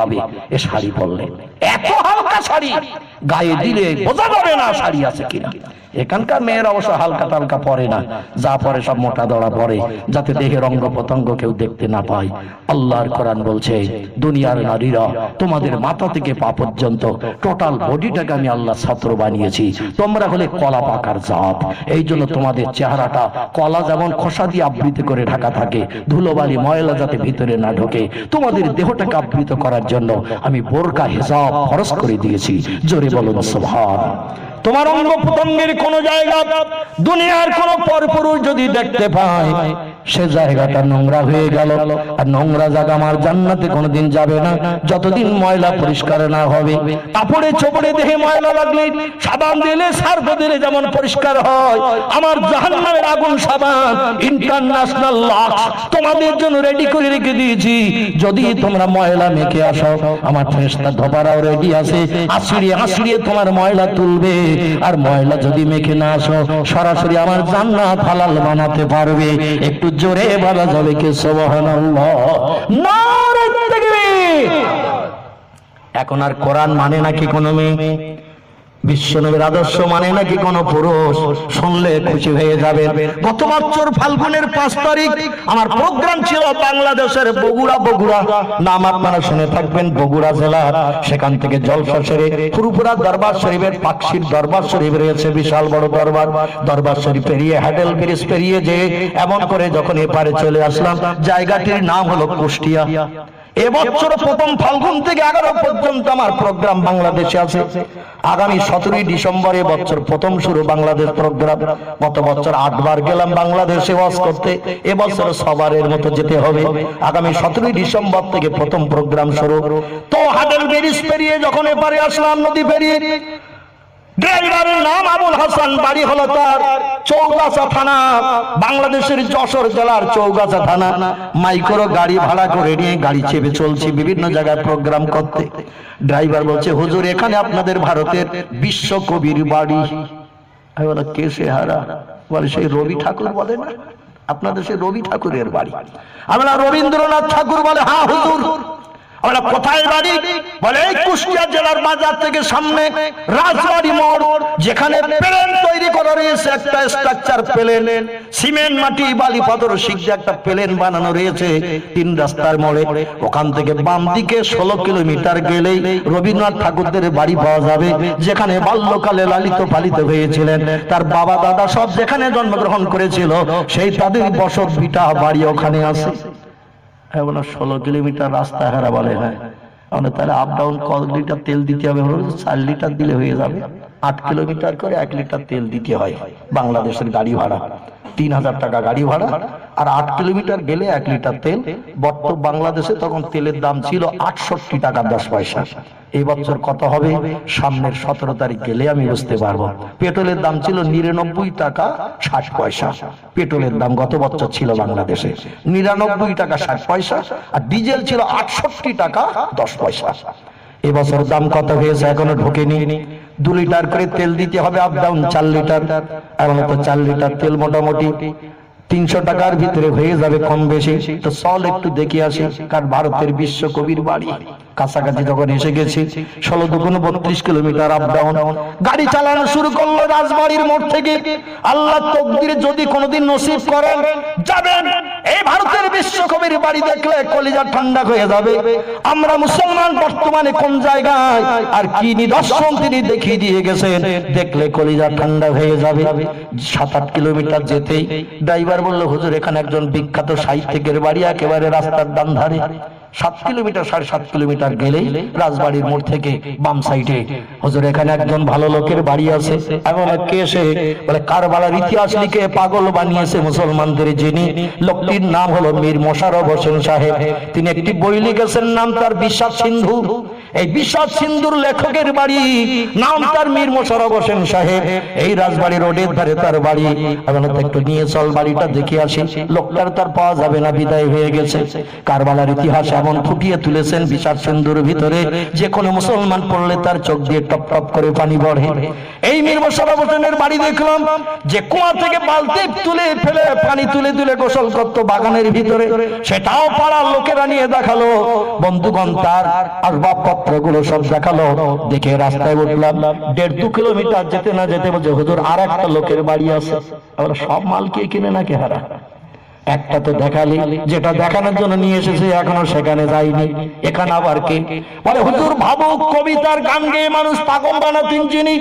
পাবে এ শাড়ি পরলে। এত হালকা শাড়ি, গায়ে দিলে বোঝা যাবে না শাড়ি আছে কিনা। এখানকার মেয়েরা অবশ্য হালকা টালকা পরে না, যা পরে সব মোটা দড়া পরে, যাতে দেহের অঙ্গ প্রত্যঙ্গ কেউ দেখতে না পায়। আল্লাহর কোরআন বলছে, দুনিয়ার নারীরা তোমাদের মাথা থেকে পা পর্যন্ত টোটাল বডিটাকে আমি আল্লাহ ছাত্র বানিয়েছি। তোমরা হলে কলা পাকার জাত, এই জন্য তোমাদের চেহারাটা কলা যেমন খোসা দিয়ে আবৃত করে ঢাকা থাকে, ধুলোবালি ময়লা যাতে ভিতরে না ঢোকে, তোমাদের দেহটাকে আবৃত করার জন্য আমি বোরকা হিজাব ফরজ করে দিয়েছি। জোরে বলুন সুবহান। তোমার অঙ্গ প্রত্যঙ্গের কোন জায়গা দুনিয়ার কোন পরপুরুষ যদি দেখতে পায়, সে জায়গাটা নোংরা হয়ে গেল। আর নোংরা জায়গা আমার জান্নাতে কোনোদিন যাবে না যতদিন ময়লা পরিষ্কার না হবে। কাপড়ে চোপড়ে দেহে ময়লা লাগলে সাবান দিলে সার্ফ দিলে যেমন পরিষ্কার হয়, আমার জাহান্নামের আগুন সাবান ইন্টারন্যাশনাল লাক্স তোমাদের জন্য রেডি করে রেখে দিয়েছি। যদি তোমরা ময়লা মেখে আসো, আমার ফেরেশতা ধোপারাও রেডি আছে, আছড়িয়ে আছড়িয়ে তোমার ময়লা তুলবে। আর ময়লা যদি মেখে না আসো, সরাসরি আমার জান্নাত হালাল বানাতে পারবে। একটু জোরে বলা যাবে কি সুবহানাল্লাহ, নারে তাকবীর। এখন আর কোরআন মানে নাকি কোনো মেয়ে, বিশ্বনবীর আদর্শ মানে নাকি কোন পুরুষ? শুনলে খুশি হয়ে যাবেন। গত বছর ফাল্গুনের 5 তারিখ আমার প্রোগ্রাম ছিল বাংলাদেশের বগুড়া নাম আপনারা শুনে থাকবেন, বগুড়া জেলার। সেখান থেকে জলসা সেরে ফুরফুরা দরবার শরীফের পাকশির দরবার শরীফ রয়েছে, বিশাল বড় দরবার শরীফ পেরিয়ে হ্যাডেল ব্রিজ পেরিয়ে যে এমন করে যখন এপারে চলে আসলাম, জায়গাটির নাম হলো কুষ্টিয়া। এবছর প্রথম ফাল্গুন থেকে 11 পর্যন্ত আমার প্রোগ্রাম বাংলাদেশে আছে। আগামী 17 ডিসেম্বর এবছর প্রথম শুরু বাংলাদেশ প্রোগ্রাম। গত বছর 8 বার গেলাম বাংলাদেশে ওয়াজ করতে, এবছর 6 বারের মতো যেতে হবে। আগামী 17 ডিসেম্বর থেকে প্রথম প্রোগ্রাম শুরু। তো হাডেল ব্রিজ পেরিয়ে যখন এপারে আসলাম, নদী পেরিয়ে, ড্রাইভারের নাম আবুল হাসান, বাড়ি হলো তার চৌগাছা থানা, বাংলাদেশের যশোর জেলার চৌগাছা থানা। মাইক্রো গাড়ি ভাড়া করে নিয়ে গাড়ি চেপে চলছি বিভিন্ন জায়গায় প্রোগ্রাম করতে। ড্রাইভার বলছে, হুজুর এখানে আপনাদের ভারতের বিশ্বকবির বাড়ি। আমি বললাম, কে সে হারা? বলে, সেই রবি ঠাকুর বলে না, আপনাদের সেই রবি ঠাকুরের বাড়ি। আমি বললাম, রবীন্দ্রনাথ ঠাকুর? বলে, হ্যাঁ হুজুর। আমরা কোথায় বাড়ি? বলে, এই কুষ্টিয়া জেলার বাজার থেকে সামনে রাজবাড়ি মোড়, যেখানে প্লেন তৈরি করা রয়েছে, একটা স্ট্রাকচার প্লেন, সিমেন্ট মাটি বালি পাথর শিখে একটা প্লেন বানানো রয়েছে 3 রাস্তার মোড়ে। ওখান থেকে বাম দিকে 16 কিলোমিটার গেলেই রবীন্দ্রনাথ ঠাকুরদের বাড়ি পাওয়া যাবে, যেখানে বাল্যকালে লালিত পালিত হয়েছিলেন। তার বাবা দাদা সব যেখানে জন্মগ্রহণ করেছিল, সেই তাদের বসত ভিটা বাড়ি ওখানে আছে। 16 কিলোমিটার রাস্তা হারা? বলে, হ্যাঁ। তাহলে আপ ডাউন কত লিটার তেল দিতে হবে? 4 লিটার দিলে হয়ে যাবে। 8 কিলোমিটার করে 1 লিটার তেল দিতে হয়। বাংলাদেশের গাড়ি ভাড়া 3000 টাকা গাড়ি ভাড়া, আর 8 কিলোমিটার গেলে 1 লিটার তেল। বর্তমান বাংলাদেশে তখন তেলের দাম ছিল 68 টাকা 10 পয়সা। এই বছর কত হবে সামনের 17 তারিখ গেলে আমি বুঝতে পারবো। পেট্রোলের দাম ছিল 99 টাকা 60 পয়সা। পেট্রোলের দাম গত বছর ছিল বাংলাদেশে 99 টাকা 60 পয়সা, আর ডিজেল ছিল 68 টাকা 10 পয়সা। এবছর দাম কত হয়েছে এখনো ঢোকেনি। 2 লিটার করে তেল দিতে হবে, আপ ডাউন 4 লিটার। এখন তো 4 লিটার তেল মোটামুটি 300 টাকার ভিতরে হয়ে যাবে কম বেশি। তো চল একটু দেখে আসি, কারণ ভারতের বিশ্বকবির বাড়ি কাছাকাছি যখন এসে গেছি। 16 দুগুণ 32 কিলোমিটার আপ ডাউন। গাড়ি চালানো শুরু করলো রাজবাড়ির মোড় থেকে। আল্লাহ তকদিরে যদি কোনোদিন নসিব করেন যাবেন, এই ভারতের বিশ্বকবির বাড়ি দেখলে কলিজা ঠান্ডা হয়ে যাবে। আমরা মুসলমান বর্তমানে কোন জায়গায় আর কি নিদর্শন তিনি দেখিয়ে দিয়ে গেছেন, দেখলে কলিজা ঠান্ডা হয়ে যাবে। 7-8 কিলোমিটার যেতেই ড্রাইভার বলল, হুজুর এখানে একজন বিখ্যাত সাহিত্যিকের বাড়ি, একেবারে রাস্তার ডান ধারে। 7 কিলোমিটার 7.5 কিলোমিটার গেলেই রাজবাড়ির মোড় থেকে বাম সাইডে, হুজুর এখানে একজন ভালো লোকের বাড়ি আছে। এমন কে সে? বলে, কারবালার ইতিহাস লিখে পাগল বানিয়েছে মুসলমানদের যিনি, লোকটির নাম হলো মীর মোশাররফ হোসেন সাহেব। তিনি একটি বই লিখেছেন, নাম তার বিশ্বাস সিন্ধু। এই বিষাদ সিন্ধুর লেখকের বাড়ি, নাম তার মীর মোশাররফ হোসেন সাহেব। এই রাজবাড়ি রোডের ধারে তার বাড়ি। আমরা তো একটু নিয়ে চল বাড়িটা দেখে আসি। লোকটার তার পাওয়া যাবে না, বিদায় হয়ে গেছে। কারবালার ইতিহাস এমন ফুটিয়ে তুলেছেন বিষাদ সিন্ধুর ভিতরে, যে কোনো মুসলমান পড়লে তার চোখ দিয়ে টপ টপ করে পানি পড়ে। এই মীর মোশাররফ হোসেনের বাড়ি দেখলাম যে কুয়া থেকে বালতি তুলে ফেলে পানি তুলে তুলে গোসল করতো বাগানের ভিতরে, সেটাও পাড়ার লোকেরা নিয়ে দেখালো। বন্ধুগণ, তার আসবাবপত্র গুলো সব দেখালো। দেখে রাস্তায় উঠলাম। 1.5-2 কিলোমিটার যেতে না যেতে বলছে, হুজুর আর একটা লোকের বাড়ি আছে। আমরা সব মাল কে কিনে নাকি হারা? একটা তো দেখালি, যেটা দেখানোর জন্য নিয়ে এসেছে এখনো সেখানে যায়নি। এখানে আবার কে বলে, হুজুর ভাবুক কবিতার গান গেয়ে মানুষ পাগল বানাতেন যিনি।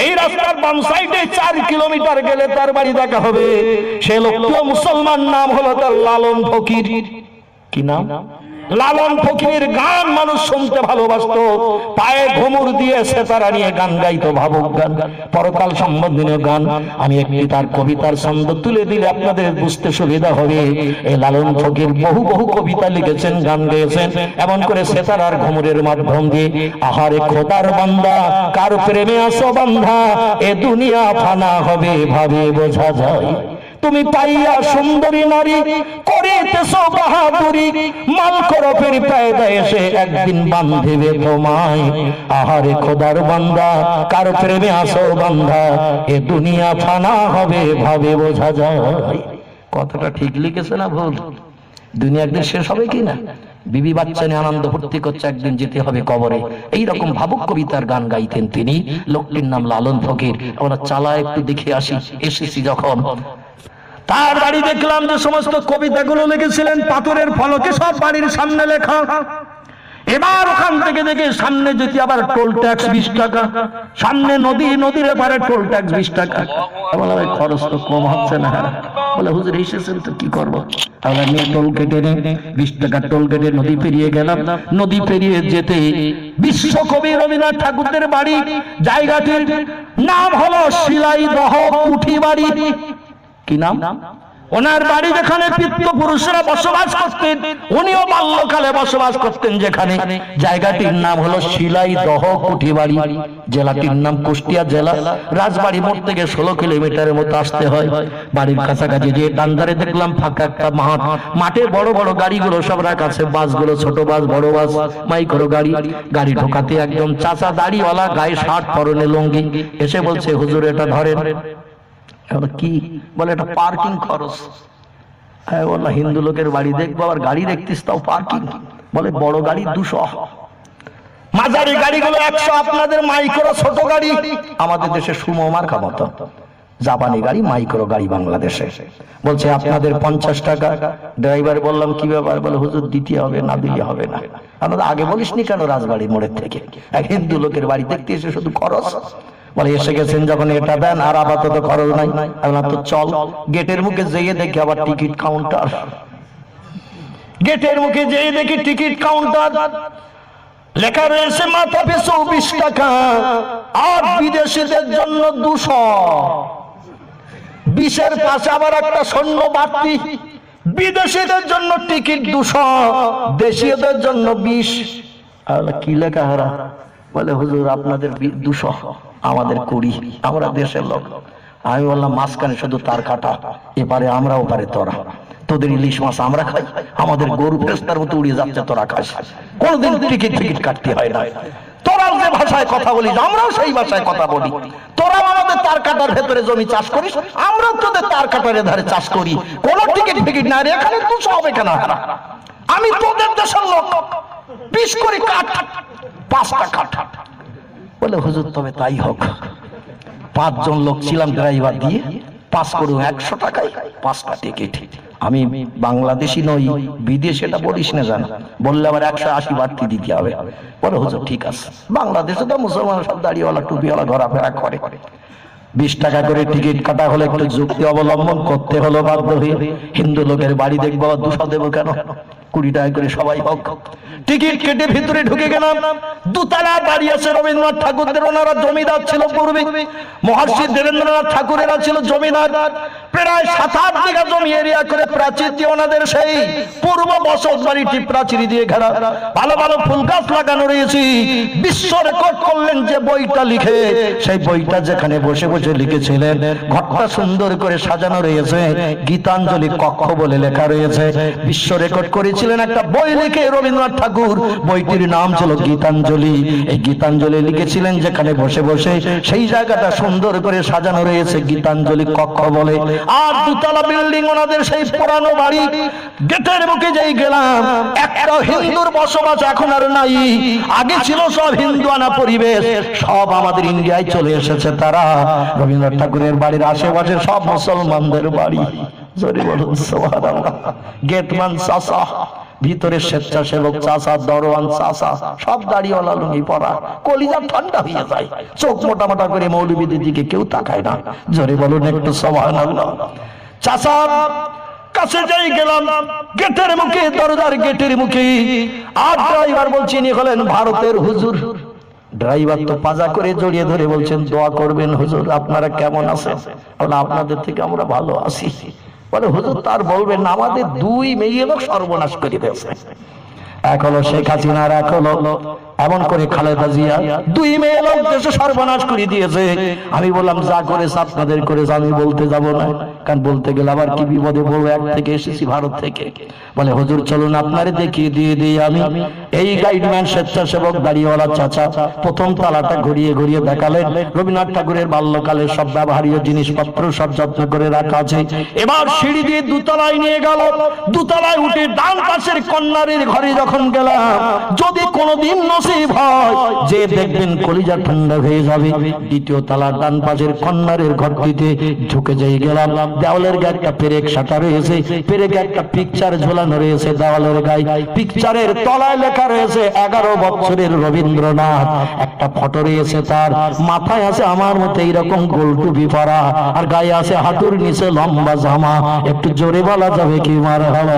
এই রাস্তার বাম সাইডে 4 কিলোমিটার গেলে তার বাড়ি দেখা হবে। সে লোকটিও মুসলমান, নাম হলো তার লালন ফকির। কি নাম? লালন ফকিরের গান মানুষ শুনতে ভালোবাসতো। পায়ে ঘুমুর দিয়ে সেতারা নিয়ে গান গাইতো, ভাবুক গান, পরকাল সম্বন্ধীয় গান। আমি একটি তার কবিতার ছন্দ তুলে দিলে আপনাদের বুঝতে সুবিধা হবে। এই লালন ফকির বহু বহু কবিতা লিখেছেন, গান গেয়েছেন, এমন করে সেতারার ঘুমুরের মাধ্যম দিয়ে। আহারে খোদার বান্দা, কার প্রেমে আসো বান্ধা, এ দুনিয়া ফানা হবে ভাবে বোঝা যায়। তুমি পাইয়া সুন্দরী নারী করিতেছো বাহাদুরি, মাল করফের পায়দা এসে একদিন বান্ধিবে তোমায়। আহারে খোদার বান্দা, কার প্রেমে আসো বান্ধা, এ দুনিয়া ফানা হবে ভাবে বোঝা যায়। কতটা ঠিক লিখেছে না ভুল? দুনিয়া একদিন শেষ হবে কি না? বিবি বাচ্চা নিয়ে আনন্দ ফুর্তি করছে, একদিন যেতে হবে কবরে। এইরকম ভাবুক কবিতার গান গাইতেন তিনি। লোকটির নাম লালন ফকির। আমরা চালা একটু দেখে আসি। এসেছি যখন তার বাড়ি দেখলাম যে সমস্ত কবিতাগুলো লিখেছিলেন পাথরের ফলকে সব বাড়ির সামনে লেখা। এবার ওখান থেকে দেখে সামনে যেতে আবার টোল ট্যাক্স 20 টাকা, সামনে নদী, নদীর এপারে টোল ট্যাক্স 20 টাকা। বলে ভাই খরচ তো কম হচ্ছে না। বলে হুজুর এসেছেন তো কি করবো? আমরা নিয়ে টোল কেটে 20 টাকা টোল কেটে নদী পেরিয়ে গেলাম। নদী পেরিয়ে যেতে বিশ্বকবি রবীন্দ্রনাথ ঠাকুরের বাড়ি। জায়গাটির নাম হলো শিলাইদহ কুঠি বাড়ি। কি নাম? ওনার বাড়ি যেখানে পিতৃ পুরুষরা বসবাস করতেন, উনিও বাল্যকালে বসবাস করতেন যেখানে। জায়গাটির নাম হলো শিলাইদহ কুঠি বাড়ি। জেলাটির নাম কুষ্টিয়া জেলা। রাজবাড়ি মোড় থেকে 16 কিলোমিটারের মতো আসতে হয়। বাড়ির কাছাকাছি যে ডান্দারে দেখলাম ফাঁকা একটা মাঠ। মাঠে বড় বড় গাড়িগুলো সব রাখা আছে, বাসগুলো, ছোট বাস, বড় বাস, মাইক্রো গাড়ি। গাড়ি ঢোকাতে একদম চাচা দাড়িওয়ালা, গায়ে শার্ট, পরনে লুঙ্গি, এসে বলছে, হুজুর এটা ধরেন। কি বলে? এটা পার্কিং খরচ। বললাম হিন্দু লোকের বাড়ি দেখবো, আবার গাড়ি দেখতিস তাও পার্কিং? বলে বড় গাড়ি 200, মাঝারি গাড়িগুলো 100, আপনাদের মাইক্রো ছোট গাড়ি। আমাদের দেশে সুমো মার্কা মতো জাপানি গাড়ি, মাইক্রো গাড়ি বাংলাদেশে। বলছে আপনাদের 50 টাকা। ড্রাইভার বললাম কি ব্যাপার? বলে হুজুর দিতে হবে, না দিলে হবে না। আমরা আগে বলিসনি কেন রাজবাড়ি মোড়ের থেকে? এক হিন্দু লোকের বাড়ি দেখতে এসে শুধু খরচ। বলে এসে গেছেন যখন এটা দেন, আর আপাতত খরচ নাই। তো চল। গেটের মুখে যেয়ে দেখি আবার টিকিট কাউন্টার। গেটের মুখে যেয়ে দেখি টিকিট কাউন্টার, লেখা রয়েছে মাথা পিছু 20 টাকা, আর বিদেশিদের জন্য 200। 20-এর পাশে আবার একটা শূন্য বাড়তি। বিদেশিদের জন্য টিকিট 200, দেশীয়দের জন্য 20। কি লেখা হারা? বলে হুজুর আপনাদের 200, আমাদের 20, আমরা দেশের লোক। আমি বললাম মাঝখানে শুধু তার কাটা, এপারে আমরা, ওপারে তোরা। তোদের ইলিশ মাছ আমরা খাই, আমাদের গরু ফেরেশতার মতো উড়িয়ে যাচ্ছে, তোরা খাস। কোনদিন টিকিট কাটতে হয় না। তোরা যে ভাষায় কথা বলিস আমরাও সেই ভাষায় কথা বলি। তোরা আমাদের তার কাটার ভেতরে জমি চাষ করিস, আমরা তোদের তার কাটার ধারে চাষ করি। কোন টিকিট না, এখানে 200 হবে কেন? আমি তোদের দেশের লোক, 20 করে কাট, 5টা কাট। বলে হুজুর তবে তাই হোক। 5 জন লোক ছিলাম, ড্রাইভার দিয়ে 5 করুন 100 টাকায় 5টা টিকিট। আমি বাংলাদেশি নই, বিদেশে, এটা বলিস না জানা। বললে আবার 180 বাড়তি দিতে হবে। বলে হুজুর ঠিক আছে। বাংলাদেশে তো মুসলমান সব দাড়িওয়ালা টুপিওয়ালা ঘোরাফেরা করে। 20 টাকা করে টিকিট কাটা হলে একটু যুক্তি অবলম্বন করতে হলো বাধ্য হয়ে। হিন্দু লোকের বাড়ি দেখবো 200 দেবো কেন? 20 টাকা করে সবাই হোক। টিকিট কেটে ভিতরে ঢুকে গেলাম। 2 তলা বাড়ি আছে রবীন্দ্রনাথ ঠাকুরদের, ওনারা জমিদার ছিল পূর্বে। মহর্ষি দেবেন্দ্রনাথ ঠাকুরেরা ছিল জমিদার। প্রায় 7-8 বিঘা জমি এরিয়া করে প্রাচীর দিয়ে ওনাদের সেই পূর্ব বসত বাড়িটি প্রাচীর দিয়ে ঘেরা, ভালো ভালো ফুল গাছ লাগানো রয়েছে। বিশ্ব রেকর্ড করলেন যে বইটা লিখে, সেই বইটা যেখানে বসে বসে লিখেছিলেন, ঘরটা সুন্দর করে সাজানো রয়েছে, গীতাঞ্জলি কক্ষ বলে লেখা রয়েছে। বিশ্ব রেকর্ড করেছিলেন একটা বই লিখে রবীন্দ্রনাথ ঠাকুর, বইটির নাম ছিল গীতাঞ্জলি। এই গীতাঞ্জলি লিখেছিলেন যেখানে বসে বসে, সেই জায়গাটা সুন্দর করে সাজানো রয়েছে গীতাঞ্জলি কক্ষ বলে। আর দুতলা বিল্ডিং ওনাদের সেই পুরানো বাড়ি, গেটের মুখে যেই গেলাম, একটা হিন্দুর বসবাস এখন আর নাই। আগে ছিল সব হিন্দু আনা পরিবেশ, সব আমাদের ইন্ডিয়ায় চলে এসেছে তারা। রবীন্দ্রনাথ ঠাকুরের বাড়ির আশেপাশে সব মুসলমানদের বাড়ি। জোরে বলুন সুবহানাল্লাহ। গেটম্যান চাচা, ভিতরে স্বেচ্ছাসেবক চাচা, দরওয়ান চাচা, সব দাড়িওয়ালা, লুঙ্গি পরা, কলিজা ঠান্ডা হয়ে যায়, চোখ মোটা মোটা করে মৌলবীদের দিকে কেউ তাকায় না। জোরে বলুন একটু সুবহানাল্লাহ। চাচা কাছে যাই গেলাম, গেটের মুখে, দরজার গেটের মুখে, আর ড্রাইভার বলছি ইনি হলেন ভারতের হুজুর। ড্রাইভার তো পাজা করে জড়িয়ে ধরে বলছেন, দোয়া করবেন হুজুর, আপনারা কেমন আছেন? আপনাদের থেকে আমরা ভালো আছি। বলে হুজুর তার বলবেন না, আমাদের 2 মেয়ে লোক সর্বনাশ করে দিয়েছে। এক হলো শেখ হাসিনা, আর এক হলো এমন করে খালেদা জিয়া, 2 মেয়ে লোক দেশে সর্বনাশ করে দিয়েছে। আমি বললাম যা করেছে আপনাদের করেছে, আমি বলতে যাব না, কারণ বলতে গেলে আবার কি বিপদে পড়বো। এক থেকে এসেছি ভারত থেকে। বলে হুজুর চলুন আপনারে দেখিয়ে দিয়ে দিই আমি। এই গাইডম্যান স্বেচ্ছাসেবক দাড়িওয়ালা চাচা প্রথম তালাটা ঘুরিয়ে ঘুরিয়ে দেখালেন। রবীন্দ্রনাথ ঠাকুরের বাল্যকালের সব ব্যবহারীয় জিনিসপত্র সব যত্ন করে রাখা আছে। এবার সিঁড়ি দিয়ে 2 তলায় নিয়ে গেল। 2 তলায় উঠে ডান পাশের কন্যারের ঘরে যখন গেলাম, যদি কোনোদিন নসিব হয় যে দেখবেন কলিজা ঠান্ডা হয়ে যাবে। 2য় তলার ডান পাশের কন্যারের ঘরটিতে ঢুকে যাই গেলাম। দেওয়ালের গায়ে একটা পেরেক সাটা রয়েছে, পেরেকে একটা পিকচার ঝোলানো রয়েছে দেওয়ালের গায়ে। পিকচারের তলায় লেখা রয়েছে 11 বছরের রবীন্দ্রনাথ। একটা ফটো রয়েছে তার, মাথায় আছে আমার মতো এইরকম গোল টুপি পরা, আর গায়ে আছে হাঁটুর নিচে লম্বা জামা। একটু জোরে বলা যাবে কি মারহাবা?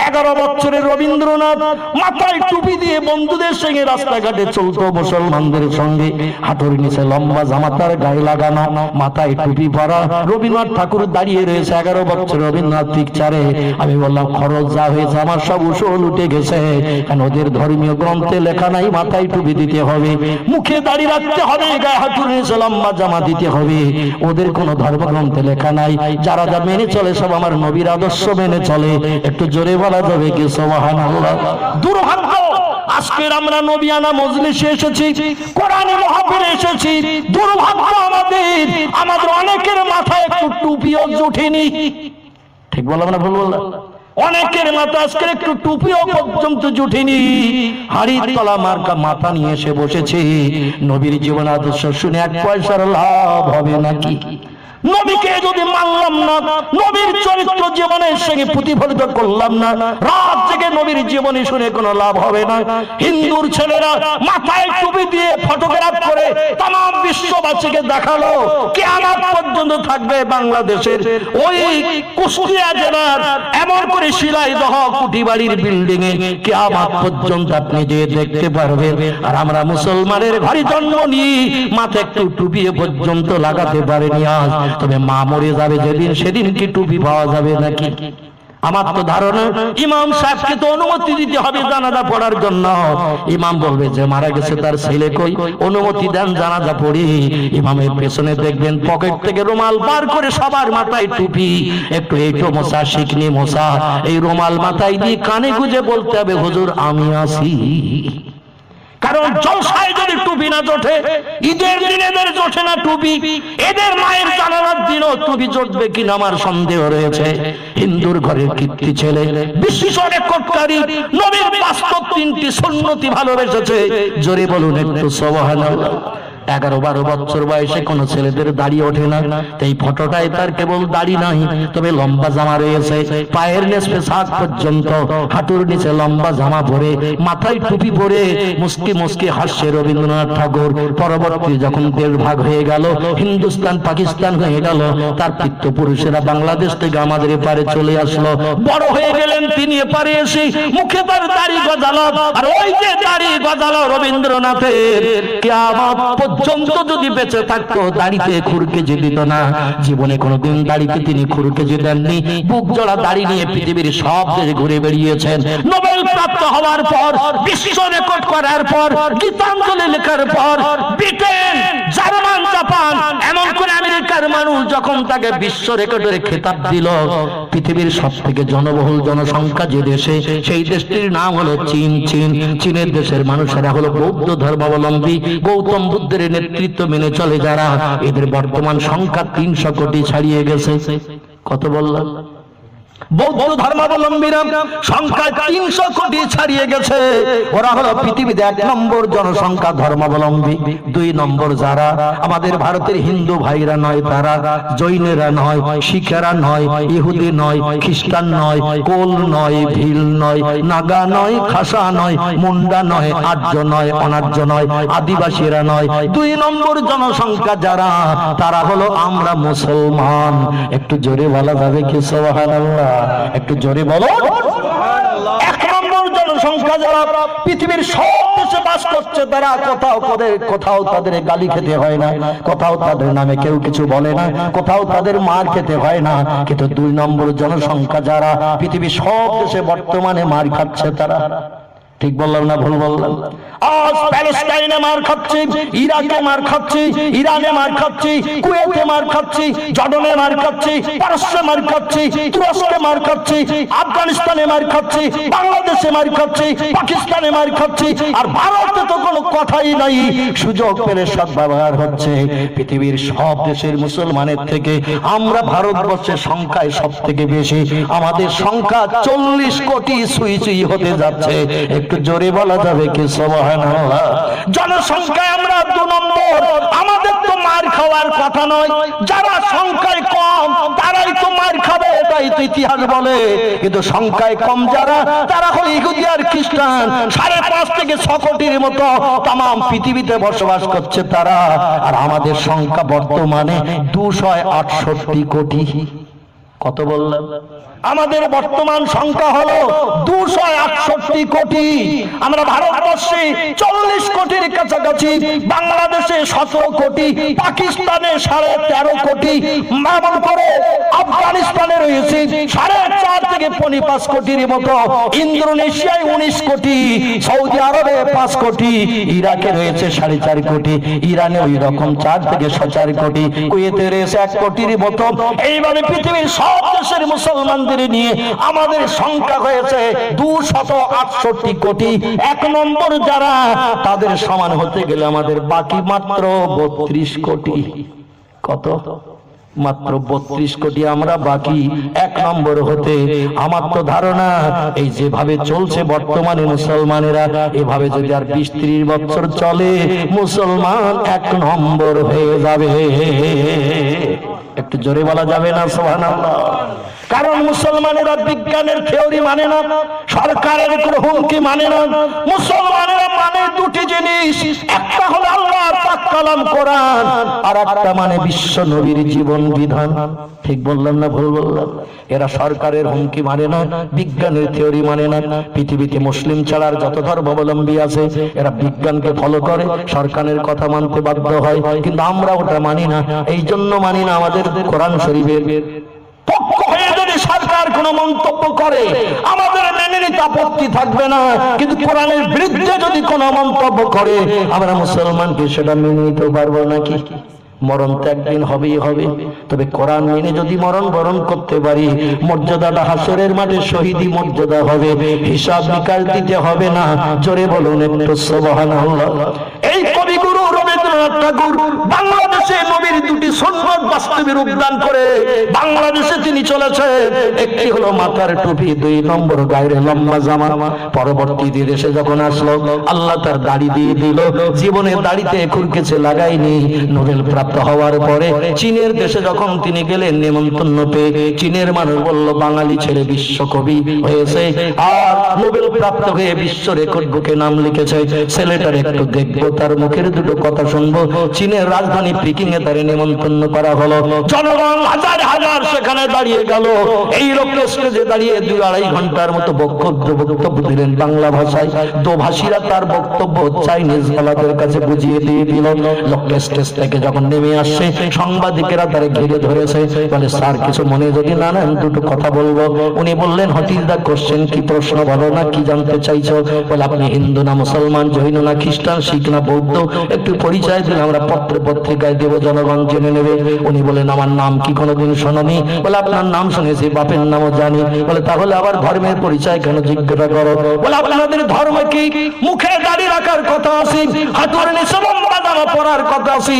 11 বছরের রবীন্দ্রনাথ মাথায় টুপি দিয়ে বন্ধুদের সঙ্গে রাস্তাঘাটে চলতো, মুসলমানদের সঙ্গে, হাঁটুর নিচে লম্বা জামা তার গায়ে লাগানো, মাথায় টুপি পরা। রবীন্দ্রনাথ ঠাকুর দাঁড়িয়ে রয়েছে 11 বছর রবীন্দ্রনাথ পিকচারে। আমি বললাম খরচ যা হয়েছে আমার সব উসল উঠে গেছে, কারণ ওদের ধর্মীয় গ্রন্থে লেখা নাই মাথায় টুপি দিতে হবে, মুখে দাড়ি রাখতে হবে, গায়ে হাঁটুর নিচে লম্বা জামা দিতে হবে। ওদের কোনো ধর্মগ্রন্থে লেখা নাই। যারা যা মেনে চলে সব আমার নবীর আদর্শ মেনে চলে। একটু জোরে বলা যাবে কি সুবহানাল্লাহ? দুর্ভাগ্য আজকের আমরা নবিয়ানা মজলিসে এসেছি, কোরআনে মাহফিলে এসেছি। দুর্ভাগ্য আমাদের অনেকের মাথায় একটু টুপিও জুটেনি। ঠিক বললাম না ভুল বললাম? অনেকের মাথা আজকে একটু টুপিও পর্যন্ত জুটেনি। হাড়ির তলা মার্কা মাথা নিয়ে এসে বসেছি। নবীর জীবন আদর্শ শুনে 1 পয়সার লাভ হবে নাকি? নবীকে যদি মানলাম না, নবীর চরিত্র জীবনের সঙ্গে প্রতিফলিত করলাম না, রাত জেগে নবীর জীবনী শুনে কোনো লাভ হবে না। হিন্দুর ছেলেরা মাথায় টুপি দিয়ে ফটোগ্রাফ করে তাম বিশ্ববাসীকে দেখালো কিয়ামত পর্যন্ত থাকবে বাংলাদেশের ওই কুষ্টিয়া জেলার এমন করে শিলাইদহ কুটিবাড়ির বিল্ডিং এ কিয়ামত পর্যন্ত আপনি যে দেখতে পারবেন। আর আমরা মুসলমানের ঘরে জন্ম নিয়ে মাথায় একটু টুপি পর্যন্ত লাগাতে পারিনি আজ। তবে মা মরে যাবে যেদিন, সেদিন কি টুপি পাওয়া যাবে নাকি? আমার তো ধারণা ইমাম সাহেবকে তো অনুমতি দিতে হবে জানাজা পড়ার জন্য। ইমাম বলবে যে মারা গেছে তার ছেলে কই, অনুমতি দেন জানাজা পড়ি। ইমামের পেছনে দেখবেন পকেট থেকে রুমাল বার করে সবার মাথায় টুপি, একটু এইটো মোছা, শিকনি মোছা, এই রুমাল মাথায় দিয়ে কানে গুজে বলতে হবে হুজুর আমি আছি। কারণ জলসায় যদি টুপি না জোটে, ঈদের দিন এদের জোটে না টুপি, এদের মায়ের জানাজার দিনও টুপি জোটবে কিনা আমার সন্দেহ রয়েছে। হিন্দুর ঘরের কীর্তি ছেলে, বিশ্ব রেকর্ডকারী, নবীর বাস্তব 3টি সুন্নতি ভালোবেসেছে। জোরে বলুন একটু সুবহানাল্লাহ। 11-12 বছর বয়সে কোন ছেলেদের দাড়ি ওঠে না। এই ফটোটায় তার কেবল দাড়ি নাই, তবে লম্বা জামা রয়েছে, পায়ের নেসপে সাত পর্যন্ত, হাঁটুর নিচে লম্বা জামা পরে, মাথায় টুপি পরে মুস্কি মুস্কি হাসছে রবীন্দ্রনাথ ঠাকুর। পরবর্তী যখন দেশ ভাগ হয়ে গেল, হিন্দুস্তান পাকিস্তান হয়ে গেল, তার পিতৃপুরুষেরা বাংলাদেশ থেকে আমাদের এপারে চলে আসলো। বড় হয়ে গেলেন তিনি এপারে এসে, মুখে তার দাড়ি গজালো, আর ওই যে দাড়ি গজালো রবীন্দ্রনাথের, কিয়ামত পর্যন্ত যদি বেঁচে থাকতো দাড়িতে খুরকেজি দিত না। জীবনে কোনোদিন দাড়িতে তিনি খুরকেজি দেননি। বুক জোড়া দাড়ি নিয়ে পৃথিবীর সব দেশে ঘুরে বেরিয়েছেন। নোবেল প্রাপ্ত হওয়ার পর, বিশ্ব রেকর্ড করার পর, গীতাঞ্জলি লেখার পর, ব্রিটেন, জার্মান, জাপান, এমন করে আমেরিকার মানুষ যখন তাকে বিশ্ব রেকর্ডের খেতাব দিল, পৃথিবীর সব থেকে জনবহুল জনসংখ্যা যে দেশে, সেই দেশটির নাম হলো চীন। চীনের দেশের মানুষেরা হলো বৌদ্ধ ধর্মাবলম্বী, গৌতম বুদ্ধের নেতৃত্ব মেনে চলে যারা, এদের বর্তমান সংখ্যা 300 কোটি ছাড়িয়ে গেছে। কত বললাম? বৌদ্ধ ধর্মাবলম্বীরা সংখ্যা 300 কোটি ছাড়িয়ে গেছে। ওরা হলো পৃথিবীতে 1 নম্বর জনসংখ্যা ধর্মাবলম্বী। 2 নম্বর যারা আমাদের ভারতের হিন্দু ভাইরা নয়, তারা জৈনেরা নয়, শিখেরা নয়, ইহুদি নয়, খ্রিস্টান নয়, কোল নয়, ভিল নয়, নাগা নয়, খাসা নয়, মুন্ডা নয়, আর্য নয়, অনার্য নয়, আদিবাসীরা নয়। 2 নম্বর জনসংখ্যা যারা, তারা হলো আমরা মুসলমান। একটু জোরে বলা যাবে কি সুবহানাল্লাহ? একটু জোরে বলো। 1 নম্বর জনসংখ্যা যারা পৃথিবীর সব দেশে বাস করছে, তারা কোথাও তাদের গালি খেতে হয় না, কোথাও তাদের নামে কেউ কিছু বলে না, কোথাও তাদের মার খেতে হয় না। কিন্তু 2 নম্বর জনসংখ্যা যারা পৃথিবীর সব দেশে বর্তমানে মার খাচ্ছে, তারা, ঠিক বললাম না ভুল বললাম? আজ প্যালেস্টাইনে মার খাচ্ছি, ইরাকে মার খাচ্ছি, ইরানে মার খাচ্ছি, কুয়েতে মার খাচ্ছি, জর্ডানে মার খাচ্ছি, পারস্যে মার খাচ্ছি, তুরস্কে মার খাচ্ছি, আফগানিস্তানে মার খাচ্ছি, বাংলাদেশে মার খাচ্ছি, পাকিস্তানে মার খাচ্ছি। আর ভারতে তো কোনো কথাই নাই, সুযোগ পেলে সদ্ব্যবহার হচ্ছে। পৃথিবীর সব দেশের মুসলমানের থেকে আমরা ভারতবর্ষের সংখ্যায় সব থেকে বেশি। আমাদের সংখ্যা 40 কোটি সুই হতে যাচ্ছে। একটু জোরে বলা যাবে কি সুবহানাল্লাহ? জনসংখ্যায় আমরা 2 নম্বর। আমাদের তো মার খাওয়ার কথা নয়, যারা সংখ্যায় কম তারাই তো মার খাবে, এটাই তো ইতিহাস বলে। কিন্তু সংখ্যায় কম যারা, তারা হলো ইহুদি আর খ্রিস্টান। 5.5 থেকে 6 কোটির মতো তাম পৃথিবীতে বসবাস করছে তারা। আর আমাদের সংখ্যা বর্তমানে 268 কোটি। কত বললাম? আমাদের বর্তমান সংখ্যা হলো 268 কোটি। আমরা ভারতবর্ষে 40 কোটির কাছাকাছি, বাংলাদেশে 17 কোটি, পাকিস্তানে 13.5 কোটি, এমন করে আফগানিস্তানে রয়েছে 4.5 থেকে 5 কোটির মতো, ইন্দোনেশিয়ায় 19 কোটি, সৌদি আরবে 5 কোটি, ইরাকে রয়েছে 4.5 কোটি, ইরানে ওই রকম 4 থেকে 4 কোটি, কুয়েতে রয়েছে 1 কোটির মতো। এইভাবে পৃথিবীর সব দেশের মুসলমানদের নিয়ে আমাদের সংখ্যা হয়েছে 268 কোটি। 1 নম্বর যারা, তাদের সমান হতে গেলে আমাদের বাকি মাত্র 32 কোটি। কত? মাত্র 32 কোটি আমরা বাকি 1 নম্বর হতে। আমার তো ধারণা এই যেভাবে চলছে বর্তমানে মুসলমানেরা, এভাবে যদি আর 20-30 বছর চলে, মুসলমান 1 নম্বর হয়ে যাবে। একটু জোরে বলা যাবে না সুবহানাল্লাহ? কারণ মুসলমানেরা বিজ্ঞানের থিওরি মানে না, সরকারের কোনো হুমকি মানে না। মুসলমানেরা মানে 2টি জিনিস, একটা হলো আল্লাহর পাক কালাম কোরআন, আর একটা মানে বিশ্ব নবীর জীবন বিধান। ঠিক বললাম না ভুল বললাম? এরা সরকারের হুমকি মানে না, বিজ্ঞানের থিওরি মানে না। পৃথিবীতে মুসলিম ছাড়ার যত ধর্মাবলম্বী আছে, এরা বিজ্ঞানকে ফলো করে, সরকারের কথা মানতে বাধ্য হয়। কিন্তু আমরা ওটা মানি না। এই জন্য মানি না, আমাদের কোরআন শরীফের পক্ষ হয়ে যদি সরকার কোন মন্তব্য করে, আমাদের মেনে নিতে আপত্তি থাকবে না। কিন্তু কোরআনের বিরুদ্ধে যদি কোন মন্তব্য করে, আমরা মুসলমানকে সেটা মেনে নিতে পারবো নাকি? মরণ তো একদিন হবেই হবে। তবে কোরআন মেনে যদি মরণ বরণ করতে পারি, মর্যাদাটা হাসরের মাঠে শহীদি মর্যাদা হবে, হিসাব নিকাশ দিতে হবে না। জোরে বলুন একটু সুবহানাল্লাহ। এই কবিগুরু রবীন্দ্রনাথ ঠাকুর বাংলাদেশে নবীর 2টি সুন্নাত বাস্তবে রূপদান করে বাংলাদেশে তিনি চলেছেন। একটি হলো মাথার টুপি, 2 নম্বর গায়ের লম্বা জামা। পরবর্তী দেশে যখন আসলো, আল্লাহ তার দাড়ি দিয়ে দিল। জীবনে দাড়িতে খুরকেছে লাগাইনি। নোবেল প্রাপ্ত হওয়ার পরে চীনের দেশে যখন তিনি গেলেন নেমন্তন্ন পেয়ে, চীনের মানুষ বলল বাঙালি ছেলে বিশ্বকবি হয়েছে, আর নোবেল প্রাপ্ত হয়ে বিশ্ব রেকর্ড বুকে নাম লিখেছে। ছেলেটার একটু দেখবো, তার মুখের 2 কথা শুনবো। শুনবো। চীনের রাজধানী পিকিং এ তারে নিমন্ত্রণ করা হলো। জনগণ হাজার হাজার সেখানে দাঁড়িয়ে গেল। এই লোকটা স্টেজে দাঁড়িয়ে 2-2.5 ঘন্টার মতো বক্তব্য দিলেন বাংলা ভাষায়। দোভাষীরা তার বক্তব্য চাইনিজ ওয়ালাদের কাছে বুঝিয়ে দিয়ে দিল। লোকটা স্টেজ থেকে যখন নেমে আসছে, সাংবাদিকেরা তারে ঘিরে ধরেছে। বলে, স্যার কিছু মনে যদি না নেন দুটো কথা বলবো। উনি বললেন, হোয়াট ইজ দ্য কোশ্চেন? কি প্রশ্ন বলো না, কি জানতে চাইছো? বলে, আপনি হিন্দু না মুসলমান, জৈন না খ্রিস্টান, শিখ না বৌদ্ধ, একটু পরিচয় দিলে আমরা পত্র পত্রিকায় দেবো, জনগণ জেনে নেবে। উনি বলেন, আমার নাম কি কোনোদিন শোনোনি? বলে, আপনার নাম শুনেছি, বাপের নামও জানি। বলে, তাহলে আবার ধর্মের পরিচয় কেন জিজ্ঞাসা করো? বলে, আপনাদের ধর্ম কি? মুখে দাড়ি রাখার কথা আছে, হাতুড়ে নিচে লম্বা জামা পরার কথা আছে।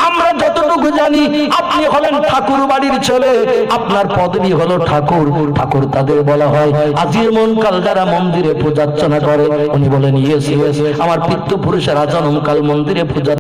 আমরা যতটুকু জানি আপনি হলেন ঠাকুর বাড়ির ছেলে, আপনার পদবি হলো ঠাকুর। ঠাকুর তাদের বলা হয় আজীবন কাল যারা মন্দিরে পূজার্চনা করে। উনি বলেন, ইয়েস ইয়েস, আমার পিতৃপুরুষেরা জন্মকাল মন্দিরে পূজা